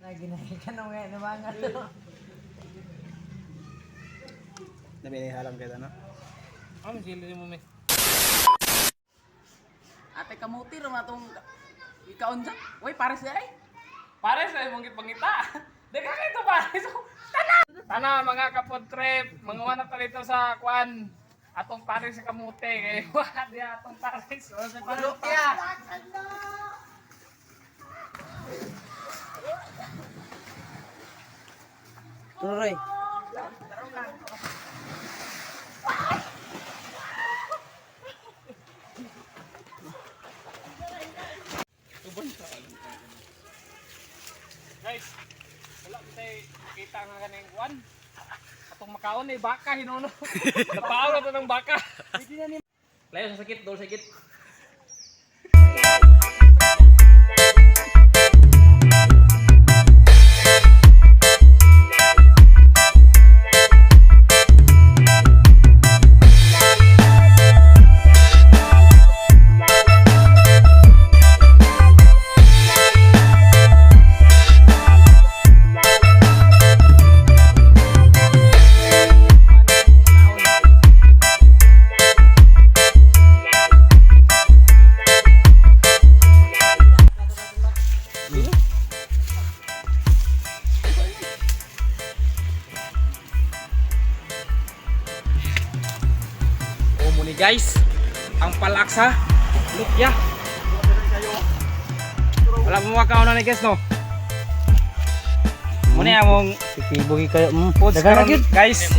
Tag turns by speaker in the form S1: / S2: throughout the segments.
S1: Naginahin ka nung nga naman nga to.
S2: Nabinihalam kita, no?
S3: Ano sili mo, me?
S4: Ate kamuti ro matong ikaon sa. Uy, pares ay.
S3: Pares ay mong pangita. Deka ito pares. Tana mga kapod trip, mga wana pa dito sa kwan. Atong pares sa kamote kay wa di atong pares. O sa palokya.
S4: Tuloy.
S3: Guys, wala kita kita nga kaning kwan. Atong makaon ay baka hinuno. Napaaw na to ng baka. Layo sa sakit, dol sakit. Guys, ang palaksa, lukya. Wala mo makaon na ni guys no. Muna among
S2: Sikibugi kayo.
S3: foods karon guys.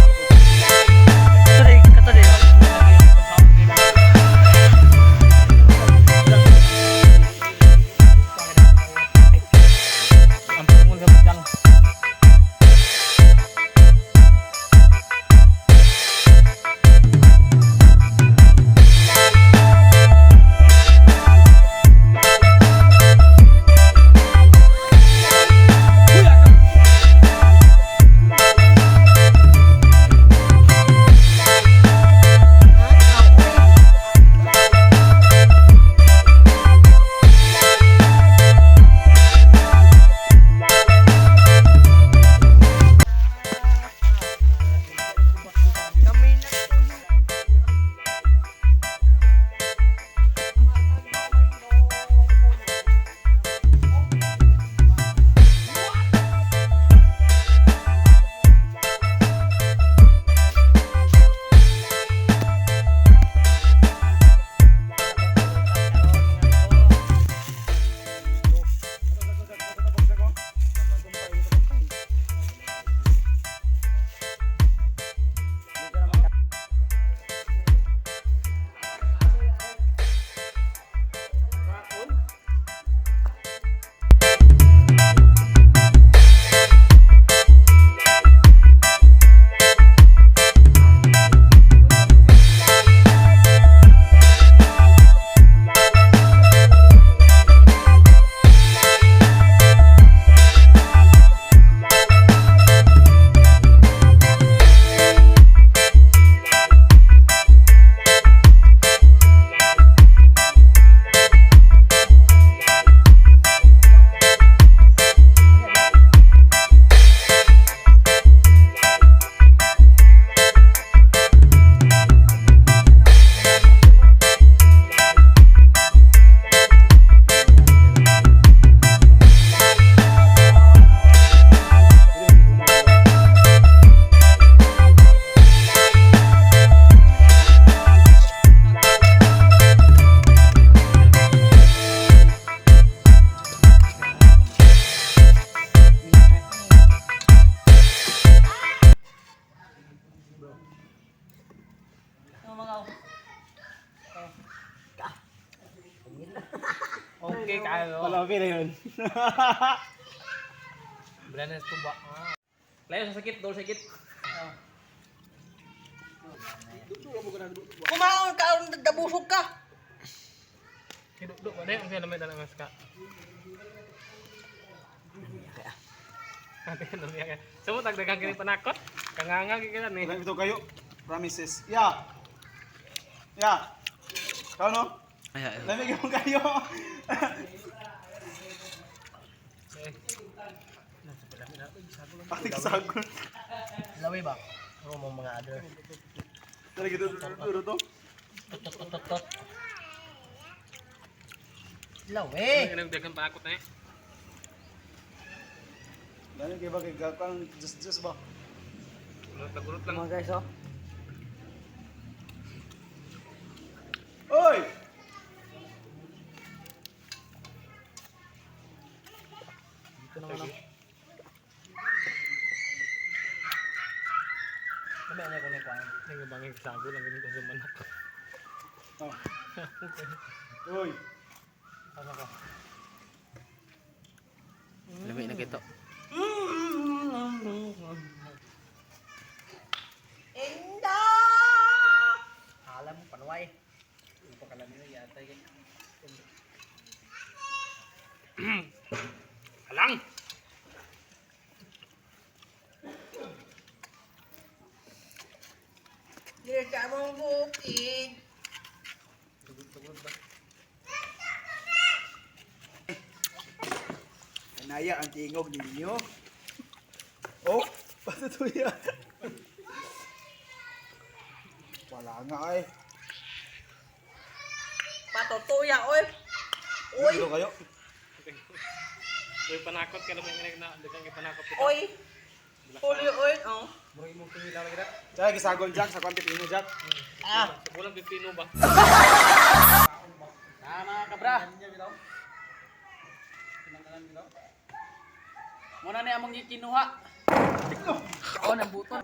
S3: Okay kayo.
S2: Malabi na yun.
S3: Blanes tuba. Layo sa sakit, dol sakit.
S4: Kumaon ka nagdabusog ka.
S3: Duduk ada yang saya namanya dalam SK. Ate namanya kan. Semua tak dagang kini penakot. Kanganga gitu kan nih.
S2: Wala ito kayo. Promises. Ya. Ya. Kau no? Lamig mo kayo. Pati kasagol.
S1: Lawi ba? Oo mo mga other.
S2: Tara gitu duro to.
S1: Tot. Lawi.
S3: Nagdagan pa ako na eh.
S2: Dali kay ba kay gakang just ba.
S3: Tagurot lang.
S1: Mga guys oh.
S2: Oy!
S1: Dito naman oh. Sabi niya kung nikuha.
S3: Nagabangin sa sagol ang ganito sa manak.
S2: Oh. Oy.
S1: Ano ko?
S4: Labi na kito.
S1: Inda! Alam mo panway.
S4: Pakalan nila yata yun.
S3: Halang!
S1: Dito mong bukid.
S2: Anaya ang tingog ninyo. Oh, patutuya. Wala nga ay.
S1: Patutuya oy. Uy.
S2: Dito kayo.
S3: Uy, panakot ka naman yung dagang panakot kita.
S1: Oy. Uli oy. Oh.
S3: Murag mong pingilaw lagi rat.
S2: Tsaka gisagol Jack sa konti pino Jack.
S1: Ah.
S3: Sa bulang pipino ba?
S4: Mga kabra. Muna na among kinuha. Oo, nang buton.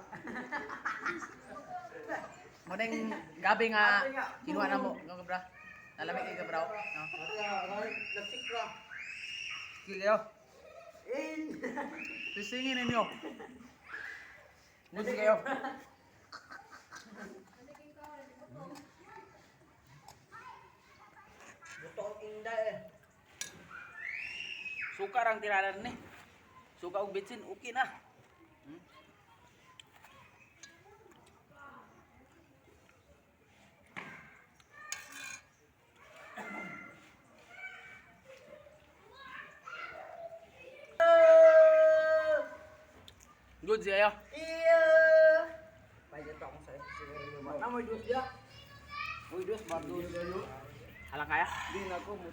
S4: Muna yung gabi nga kinuha na mo. Mga kabra. Nalamig kayo kabra. No? Kiliyo. Sisingin ninyo. Music kayo.
S1: Butong inda eh.
S4: Suka ang tiraran ni. Suka og bitsin, okay na. Good siya.
S1: Iya. Pwede to akong sa siguro mo. Namoy dus ya.
S4: Uy, dos, bago. Halang kaya?
S2: Di na ko mo.